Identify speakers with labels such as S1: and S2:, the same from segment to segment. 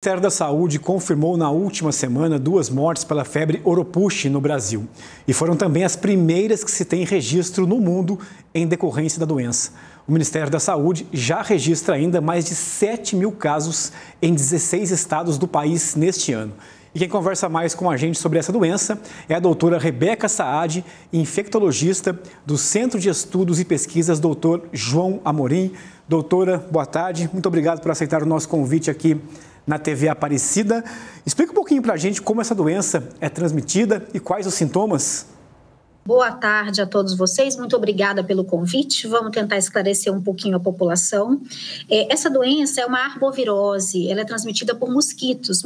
S1: O Ministério da Saúde confirmou na última semana 2 mortes pela febre Oropouche no Brasil. E foram também as primeiras que se tem registro no mundo em decorrência da doença. O Ministério da Saúde já registra ainda mais de 7 mil casos em 16 estados do país neste ano. E quem conversa mais com a gente sobre essa doença é a doutora Rebeca Saad, infectologista do Centro de Estudos e Pesquisas Dr. João Amorim. Doutora, boa tarde. Muito obrigado por aceitar o nosso convite aqui na TV Aparecida. Explica um pouquinho para a gente como essa doença é transmitida e quais os sintomas.
S2: Boa tarde a todos vocês, muito obrigada pelo convite. Vamos tentar esclarecer um pouquinho a população. Essa doença é uma arbovirose, ela é transmitida por mosquitos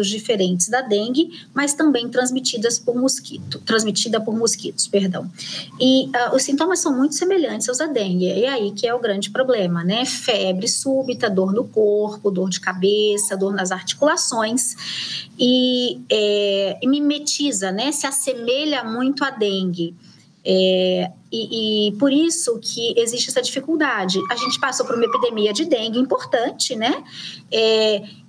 S2: diferentes da dengue, mas também transmitida por mosquitos, perdão. E os sintomas são muito semelhantes aos da dengue, é aí que é o grande problema, né? Febre súbita, dor no corpo, dor de cabeça, dor nas articulações e mimetiza, né? Se assemelha muito à dengue. E por isso que existe essa dificuldade. A gente passou por uma epidemia de dengue importante, né?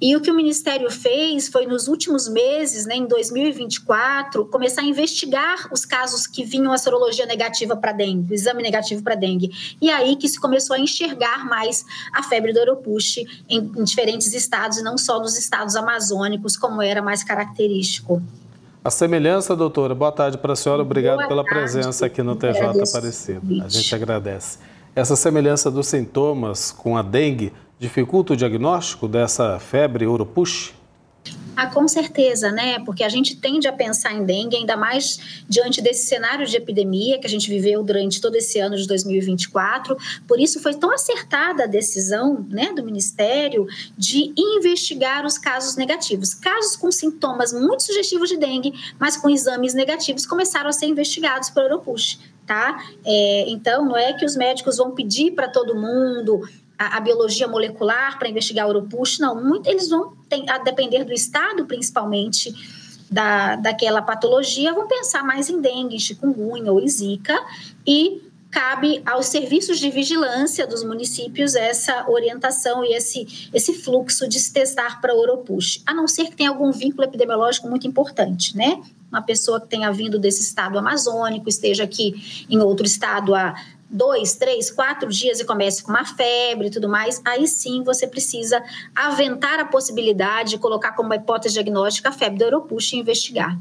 S2: E o que o Ministério fez foi, nos últimos meses, né, em 2024, começar a investigar os casos que vinham a sorologia negativa para dengue, o exame negativo para dengue. E aí que se começou a enxergar mais a febre do Oropouche em diferentes estados, e não só nos estados amazônicos, como era mais característico.
S3: A semelhança, doutora, boa tarde para a senhora, obrigado pela presença aqui no TJ Aparecida. A gente agradece. Essa semelhança dos sintomas com a dengue dificulta o diagnóstico dessa febre Oropouche?
S2: Com certeza, né? Porque a gente tende a pensar em dengue, ainda mais diante desse cenário de epidemia que a gente viveu durante todo esse ano de 2024. Por isso foi tão acertada a decisão, né, do Ministério de investigar os casos negativos. Casos com sintomas muito sugestivos de dengue, mas com exames negativos, começaram a ser investigados por Oropouche, tá? Então, não é que os médicos vão pedir para todo mundo a biologia molecular para investigar o Oropouche, não. Eles vão, a depender do estado, principalmente, daquela patologia, vão pensar mais em dengue, em chikungunya ou zika, e cabe aos serviços de vigilância dos municípios essa orientação e esse fluxo de se testar para Oropouche, a não ser que tenha algum vínculo epidemiológico muito importante, né? Uma pessoa que tenha vindo desse estado amazônico, esteja aqui em outro estado há 2, 3, 4 dias e comece com uma febre e tudo mais, aí sim você precisa aventar a possibilidade de colocar como uma hipótese diagnóstica a febre do Oropouche e investigar.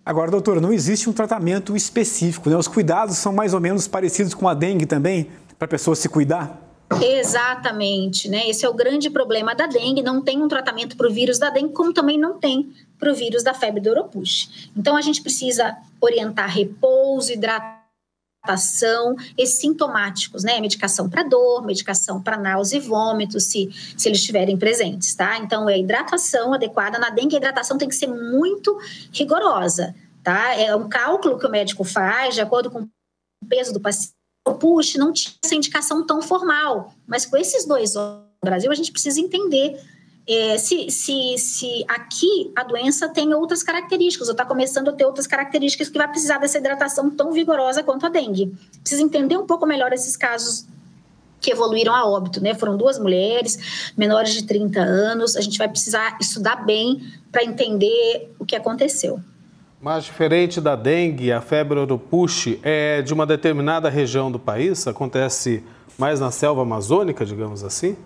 S1: Agora, doutora, não existe um tratamento específico, né? Os cuidados são mais ou menos parecidos com a dengue também, para a pessoa se cuidar?
S2: Exatamente, né? Esse é o grande problema da dengue, não tem um tratamento para o vírus da dengue, como também não tem para o vírus da febre do Oropouche. Então, a gente precisa orientar repouso, hidratação, e sintomáticos, né? Medicação para dor, medicação para náusea e vômito, se eles estiverem presentes, tá? Então, a hidratação adequada. Na dengue, a hidratação tem que ser muito rigorosa, tá? É um cálculo que o médico faz de acordo com o peso do paciente. O Oropouche não tinha essa indicação tão formal, mas com esses 2 anos no Brasil, a gente precisa entender se aqui a doença tem outras características, ou está começando a ter outras características que vai precisar dessa hidratação tão vigorosa quanto a dengue. Precisa entender um pouco melhor esses casos que evoluíram a óbito, né? Foram 2 mulheres, menores de 30 anos, a gente vai precisar estudar bem para entender o que aconteceu.
S3: Mas diferente da dengue, a febre Oropouche é de uma determinada região do país? Acontece mais na selva amazônica, digamos assim?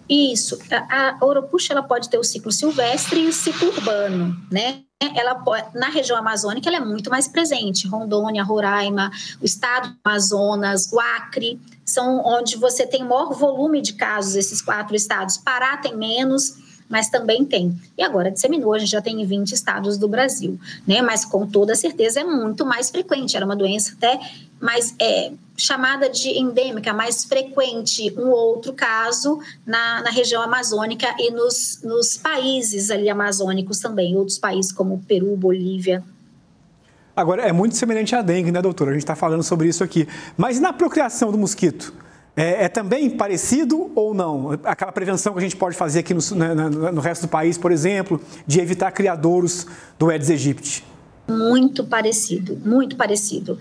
S2: Isso, a Oropouche ela pode ter o ciclo silvestre e o ciclo urbano, né? Na região amazônica ela é muito mais presente, Rondônia, Roraima, o estado do Amazonas, o Acre, são onde você tem maior volume de casos, esses 4 estados. Pará tem menos, mas também tem. E agora disseminou, a gente já tem em 20 estados do Brasil, né? Mas com toda certeza é muito mais frequente, era uma doença até mais chamada de endêmica, mais frequente, um outro caso na região amazônica e nos países ali amazônicos também, outros países como Peru, Bolívia.
S1: Agora, é muito semelhante à dengue, né, doutora? A gente está falando sobre isso aqui. Mas na procriação do mosquito, é também parecido ou não? Aquela prevenção que a gente pode fazer aqui no resto do país, por exemplo, de evitar criadouros do Aedes aegypti.
S2: Muito parecido, muito parecido.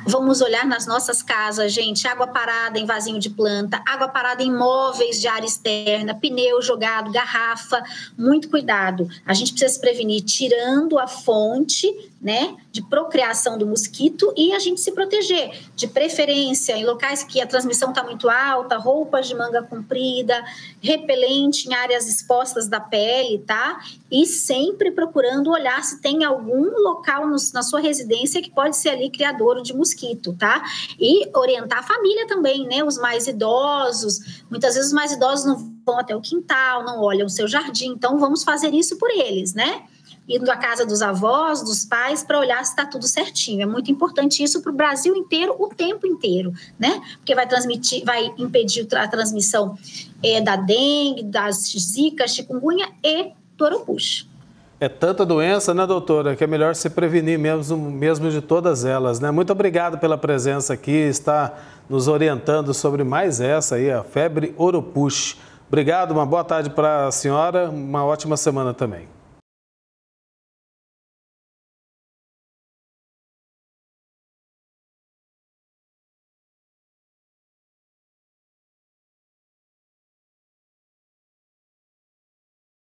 S2: Vamos olhar nas nossas casas, gente, água parada em vasinho de planta, água parada em móveis de área externa, pneu jogado, garrafa, muito cuidado. A gente precisa se prevenir tirando a fonte, né, de procriação do mosquito e a gente se proteger, de preferência em locais que a transmissão está muito alta, roupas de manga comprida, repelente em áreas expostas da pele, tá? E sempre procurando olhar se tem algum local na sua residência que pode ser ali criadouro de mosquito, tá? E orientar a família também, né? Os mais idosos, muitas vezes os mais idosos não vão até o quintal, não olham o seu jardim, então vamos fazer isso por eles, né? Indo à casa dos avós, dos pais, para olhar se está tudo certinho. É muito importante isso para o Brasil inteiro, o tempo inteiro, né? Porque vai impedir a transmissão da dengue, das zika, chikungunya e do oropouche.
S3: É tanta doença, né, doutora, que é melhor se prevenir mesmo de todas elas, né? Muito obrigado pela presença aqui, está nos orientando sobre mais essa aí, a febre oropouche. Obrigado, uma boa tarde para a senhora, uma ótima semana também.